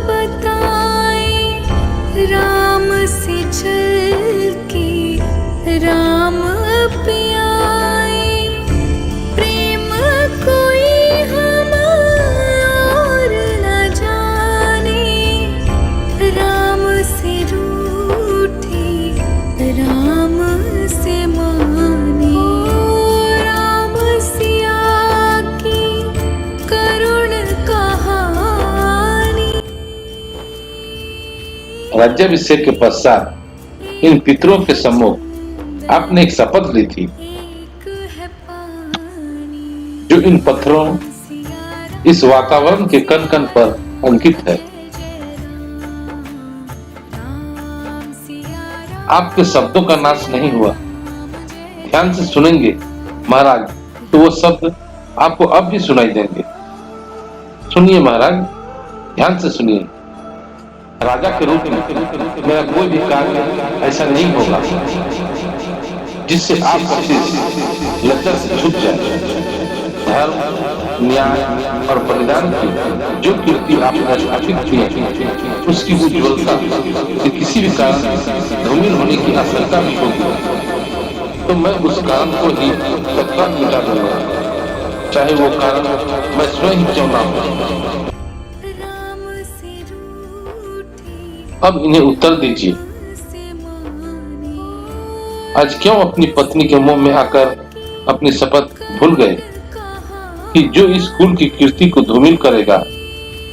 बताए राम से चल के राम प्याए, प्रेम कोई हम और न जाने, राम से रूठे राम से माने, राम सिया की करुण कहानी। राज्याभिषेक के पश्चात इन पितरों के सम्मुख आपने एक शपथ ली थी, जो इन पत्थरों, इस वातावरण के कण कण पर अंकित है। आपके शब्दों का नाश नहीं हुआ। ध्यान से सुनेंगे महाराज, तो वो शब्द आपको अब भी सुनाई देंगे। सुनिए महाराज, ध्यान से सुनिए। राजा के रूप में मेरा कोई भी कार्य ऐसा नहीं होगा जिससे आप लज्जा से छूट जाए। धर्म, न्याय और बलिदान की जो कीर्ति आपने स्थापित की है, उसकी उज्ज्वलता से किसी भी कारण धूमिल होने की आशंका भी होगी, तो मैं उस कारण को ही तत्काल मिटा दूंगा, चाहे वो कारण मैं स्वयं क्यों ना हूं। अब इन्हें उत्तर दीजिए, आज क्यों अपनी पत्नी के मुंह में आकर अपनी शपथ भूल गए कि जो इस कुल की कीर्ति को धूमिल करेगा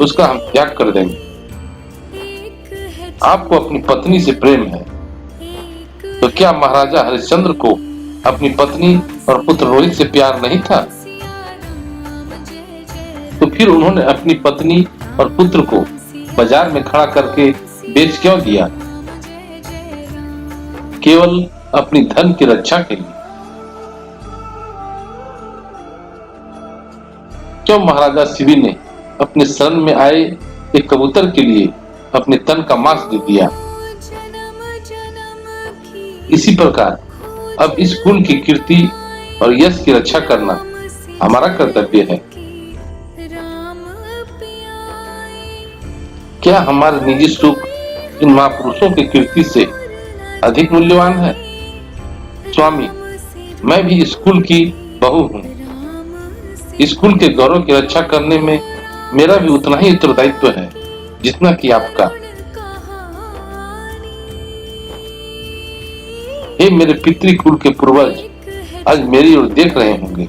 उसका हम त्याग कर देंगे। आपको अपनी पत्नी से प्रेम है, तो क्या महाराजा हरिश्चंद्र को अपनी पत्नी और पुत्र रोहित से प्यार नहीं था? तो फिर उन्होंने अपनी पत्नी और पुत्र को बाजार में खड़ा करके बेच क्यों दिया? केवल अपनी धन की रक्षा के लिए। क्यों महाराजा शिवी ने अपने शरण में आए एक कबूतर के लिए अपने तन का मांस दे दिया? इसी प्रकार अब इस कुल की कीर्ति और यश की रक्षा करना हमारा कर्तव्य है। क्या हमारे निजी सुख इन महापुरुषों की कीर्ति से अधिक मूल्यवान है? स्वामी, मैं भी इस कुल की बहू हूँ। इस कुल के गौरव की रक्षा करने में मेरा भी उतना ही उत्तरदायित्व है जितना कि आपका। हे मेरे पितृकुल के पूर्वज, आज मेरी ओर देख रहे होंगे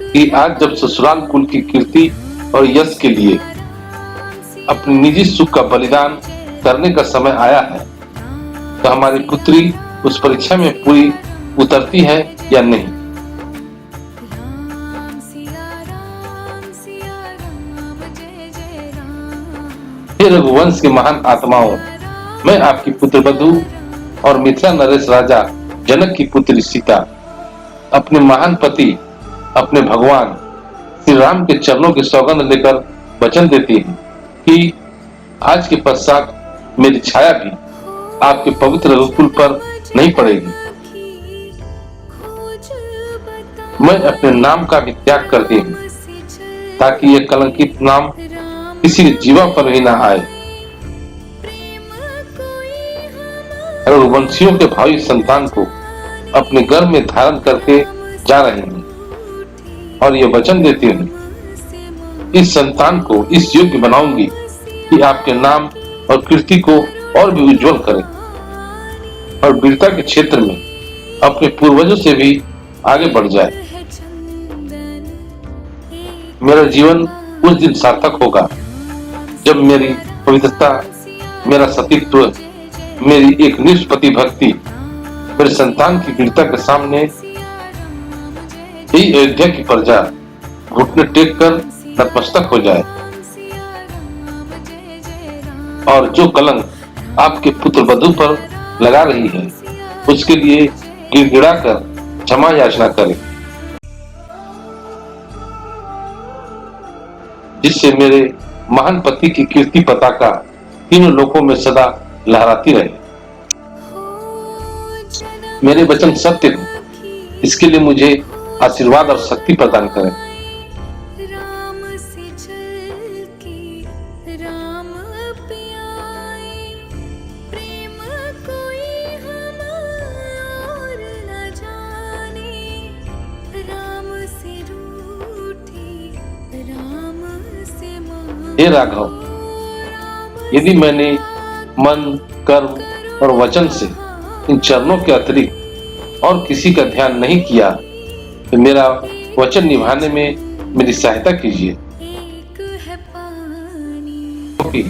कि आज जब ससुराल कुल की कीर्ति और यश के लिए अपने निजी सुख का बलिदान करने का समय आया है, तो हमारी पुत्री उस परीक्षा में पूरी उतरती है या नहीं? हे रघुवंश के महान आत्माओं, मैं आपकी पुत्रवधू और मिथिला नरेश राजा जनक की पुत्री सीता अपने महान पति, अपने भगवान श्री राम के चरणों की सौगंध लेकर वचन देती हूँ कि आज के पश्चात मेरी छाया भी आपके पवित्र रघुकुल पर नहीं पड़ेगी। मैं अपने नाम का भी त्याग करती हूँ, ताकि यह कलंकित नाम किसी के जीवा पर भी ना आए। रघुवंशियों के भावी संतान को अपने गर्भ में धारण करके जा रही हूँ और ये वचन देती हूँ, इस संतान को इस योग्य बनाऊंगी कि आपके नाम और कीर्ति को और भी उज्जवल करे और वीरता के क्षेत्र में अपने पूर्वजों से भी आगे बढ़ जाए। मेरा जीवन उस दिन सार्थक होगा जब मेरी पवित्रता, मेरा सतीत्व, मेरी एक निष्पत्ति भक्ति मेरे संतान की वीरता के सामने यही अयोध्या की प्रजा घुटने टेक कर नतमस्तक हो जाए और जो कलंक आपके पुत्र वधू पर लगा रही है उसके लिए गिड़गिड़ा कर क्षमा याचना करे, जिससे मेरे महान पति की कीर्ति पताका तीनों लोकों में सदा लहराती रहे। मेरे वचन सत्य हैं, इसके लिए मुझे आशीर्वाद और शक्ति प्रदान करें। हे राघव, यदि मैंने मन, कर्म और वचन से इन चरणों के अतिरिक्त और किसी का ध्यान नहीं किया तो मेरा वचन निभाने में मेरी सहायता कीजिए, क्योंकि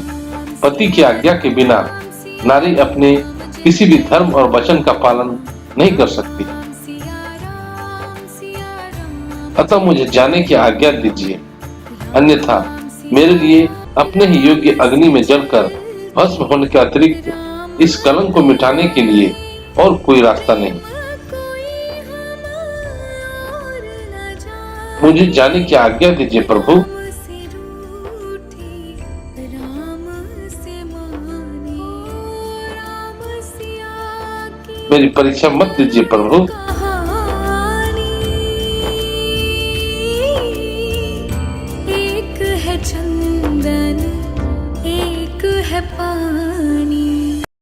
पति की आज्ञा के बिना नारी अपने किसी भी धर्म और वचन का पालन नहीं कर सकती। अतः मुझे जाने की आज्ञा दीजिए, अन्यथा मेरे लिए अपने ही योग्य अग्नि में जलकर भस्म होने के अतिरिक्त इस कलंक को मिटाने के लिए और कोई रास्ता नहीं। मुझे जाने की आज्ञा दीजिए प्रभु। मेरी परीक्षा मत दीजिए प्रभु।